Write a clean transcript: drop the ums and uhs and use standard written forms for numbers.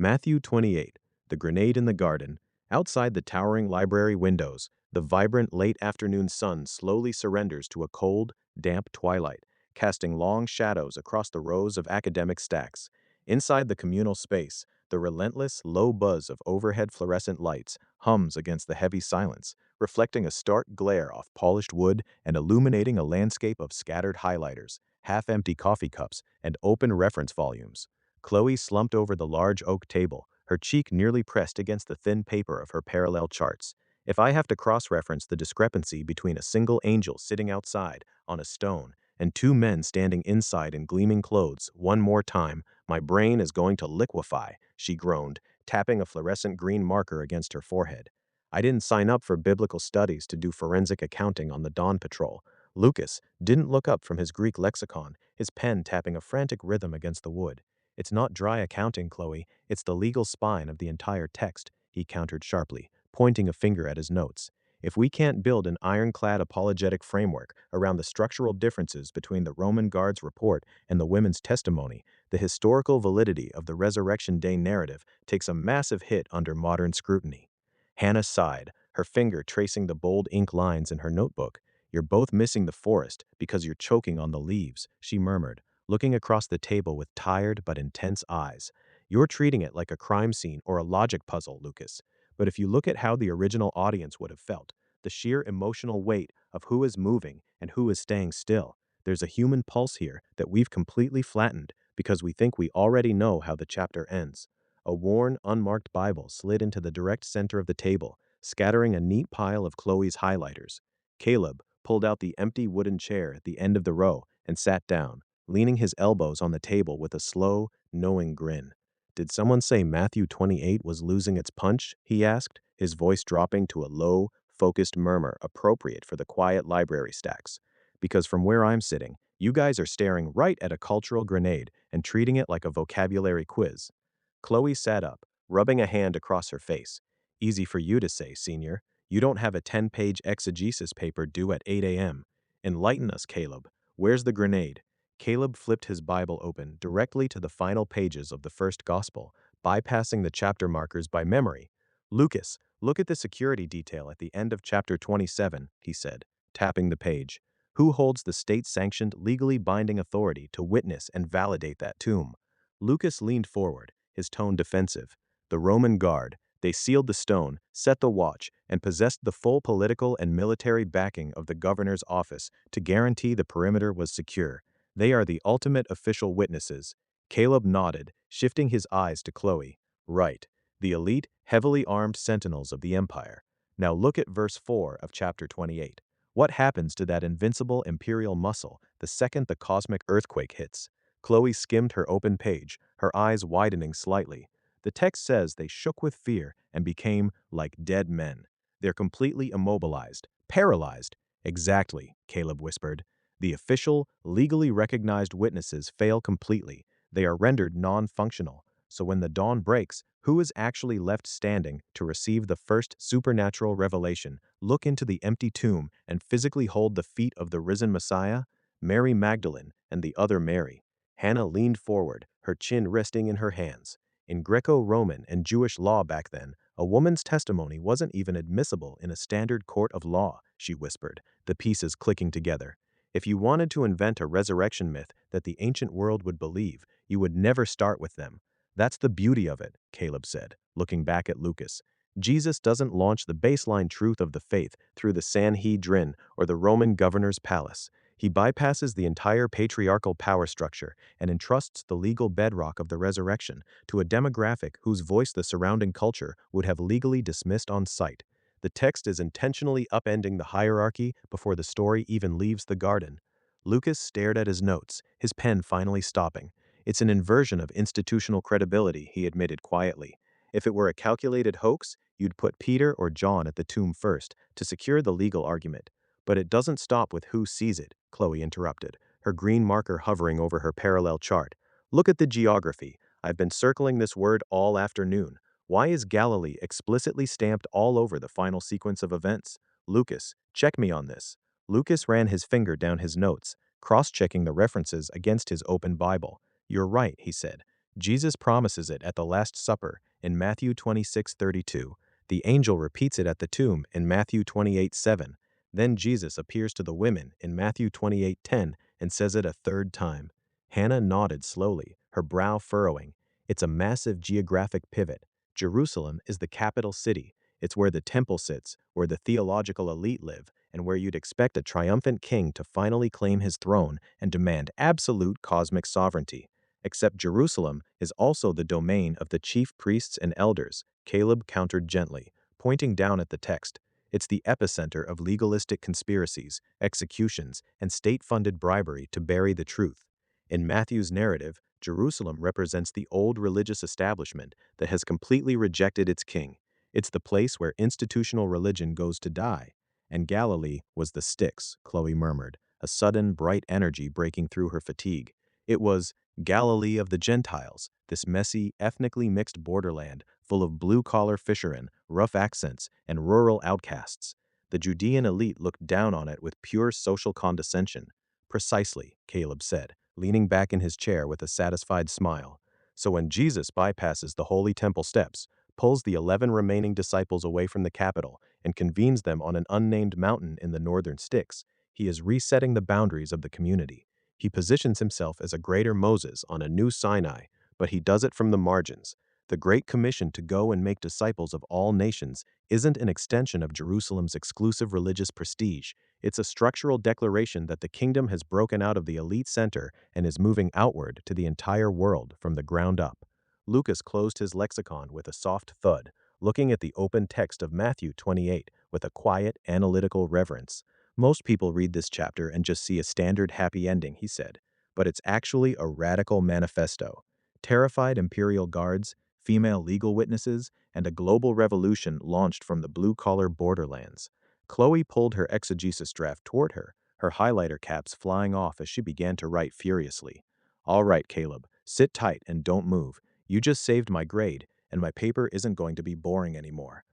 Matthew 28, the grenade in the garden. Outside the towering library windows, the vibrant late afternoon sun slowly surrenders to a cold, damp twilight, casting long shadows across the rows of academic stacks. Inside the communal space, the relentless, low buzz of overhead fluorescent lights hums against the heavy silence, reflecting a stark glare off polished wood and illuminating a landscape of scattered highlighters, half-empty coffee cups, and open reference volumes. Chloe slumped over the large oak table, her cheek nearly pressed against the thin paper of her parallel charts. If I have to cross-reference the discrepancy between a single angel sitting outside on a stone and two men standing inside in gleaming clothes one more time, my brain is going to liquefy, she groaned, tapping a fluorescent green marker against her forehead. I didn't sign up for biblical studies to do forensic accounting on the dawn patrol. Lucas didn't look up from his Greek lexicon, his pen tapping a frantic rhythm against the wood. It's not dry accounting, Chloe. It's the legal spine of the entire text, he countered sharply, pointing a finger at his notes. If we can't build an ironclad apologetic framework around the structural differences between the Roman guard's report and the women's testimony, the historical validity of the Resurrection Day narrative takes a massive hit under modern scrutiny. Hannah sighed, her finger tracing the bold ink lines in her notebook. You're both missing the forest because you're choking on the leaves, she murmured, looking across the table with tired but intense eyes. You're treating it like a crime scene or a logic puzzle, Lucas. But if you look at how the original audience would have felt, the sheer emotional weight of who is moving and who is staying still, there's a human pulse here that we've completely flattened because we think we already know how the chapter ends. A worn, unmarked Bible slid into the direct center of the table, scattering a neat pile of Chloe's highlighters. Caleb pulled out the empty wooden chair at the end of the row and sat down, leaning his elbows on the table with a slow, knowing grin. Did someone say Matthew 28 was losing its punch? He asked, his voice dropping to a low, focused murmur appropriate for the quiet library stacks. Because from where I'm sitting, you guys are staring right at a cultural grenade and treating it like a vocabulary quiz. Chloe sat up, rubbing a hand across her face. Easy for you to say, senior. You don't have a 10-page exegesis paper due at 8 a.m. Enlighten us, Caleb. Where's the grenade? Caleb flipped his Bible open directly to the final pages of the first gospel, bypassing the chapter markers by memory. Lucas, look at the security detail at the end of chapter 27, he said, tapping the page. Who holds the state-sanctioned, legally binding authority to witness and validate that tomb? Lucas leaned forward, his tone defensive. The Roman guard. They sealed the stone, set the watch, and possessed the full political and military backing of the governor's office to guarantee the perimeter was secure. They are the ultimate official witnesses. Caleb nodded, shifting his eyes to Chloe. Right. The elite, heavily armed sentinels of the empire. Now look at verse 4 of chapter 28. What happens to that invincible imperial muscle the second the cosmic earthquake hits? Chloe skimmed her open page, her eyes widening slightly. The text says they shook with fear and became like dead men. They're completely immobilized, paralyzed. Exactly, Caleb whispered. The official, legally recognized witnesses fail completely. They are rendered non-functional. So when the dawn breaks, who is actually left standing to receive the first supernatural revelation, look into the empty tomb, and physically hold the feet of the risen Messiah? Mary Magdalene and the other Mary. Hannah leaned forward, her chin resting in her hands. In Greco-Roman and Jewish law back then, a woman's testimony wasn't even admissible in a standard court of law, she whispered, the pieces clicking together. If you wanted to invent a resurrection myth that the ancient world would believe, you would never start with them. That's the beauty of it, Caleb said, looking back at Lucas. Jesus doesn't launch the baseline truth of the faith through the Sanhedrin or the Roman governor's palace. He bypasses the entire patriarchal power structure and entrusts the legal bedrock of the resurrection to a demographic whose voice the surrounding culture would have legally dismissed on sight. The text is intentionally upending the hierarchy before the story even leaves the garden. Lucas stared at his notes, his pen finally stopping. It's an inversion of institutional credibility, he admitted quietly. If it were a calculated hoax, you'd put Peter or John at the tomb first to secure the legal argument. But it doesn't stop with who sees it, Chloe interrupted, her green marker hovering over her parallel chart. Look at the geography. I've been circling this word all afternoon. Why is Galilee explicitly stamped all over the final sequence of events? Lucas, check me on this. Lucas ran his finger down his notes, cross-checking the references against his open Bible. You're right, he said. Jesus promises it at the Last Supper in Matthew 26:32. The angel repeats it at the tomb in Matthew 28:7. Then Jesus appears to the women in Matthew 28:10 and says it a third time. Hannah nodded slowly, her brow furrowing. It's a massive geographic pivot. Jerusalem is the capital city. It's where the temple sits, where the theological elite live, and where you'd expect a triumphant king to finally claim his throne and demand absolute cosmic sovereignty. Except Jerusalem is also the domain of the chief priests and elders, Caleb countered gently, pointing down at the text. It's the epicenter of legalistic conspiracies, executions, and state-funded bribery to bury the truth. In Matthew's narrative, Jerusalem represents the old religious establishment that has completely rejected its king. It's the place where institutional religion goes to die. And Galilee was the sticks, Chloe murmured, a sudden, bright energy breaking through her fatigue. It was Galilee of the Gentiles, this messy, ethnically mixed borderland full of blue-collar fishermen, rough accents, and rural outcasts. The Judean elite looked down on it with pure social condescension. Precisely, Caleb said, leaning back in his chair with a satisfied smile. So when Jesus bypasses the holy temple steps, pulls the 11 remaining disciples away from the capital, and convenes them on an unnamed mountain in the northern sticks, he is resetting the boundaries of the community. He positions himself as a greater Moses on a new Sinai, but he does it from the margins. The Great Commission to go and make disciples of all nations isn't an extension of Jerusalem's exclusive religious prestige. It's a structural declaration that the kingdom has broken out of the elite center and is moving outward to the entire world from the ground up. Lucas closed his lexicon with a soft thud, looking at the open text of Matthew 28 with a quiet, analytical reverence. Most people read this chapter and just see a standard happy ending, he said, but it's actually a radical manifesto. Terrified imperial guards, female legal witnesses, and a global revolution launched from the blue-collar borderlands. Chloe pulled her exegesis draft toward her, her highlighter caps flying off as she began to write furiously. All right, Caleb, sit tight and don't move. You just saved my grade, and my paper isn't going to be boring anymore.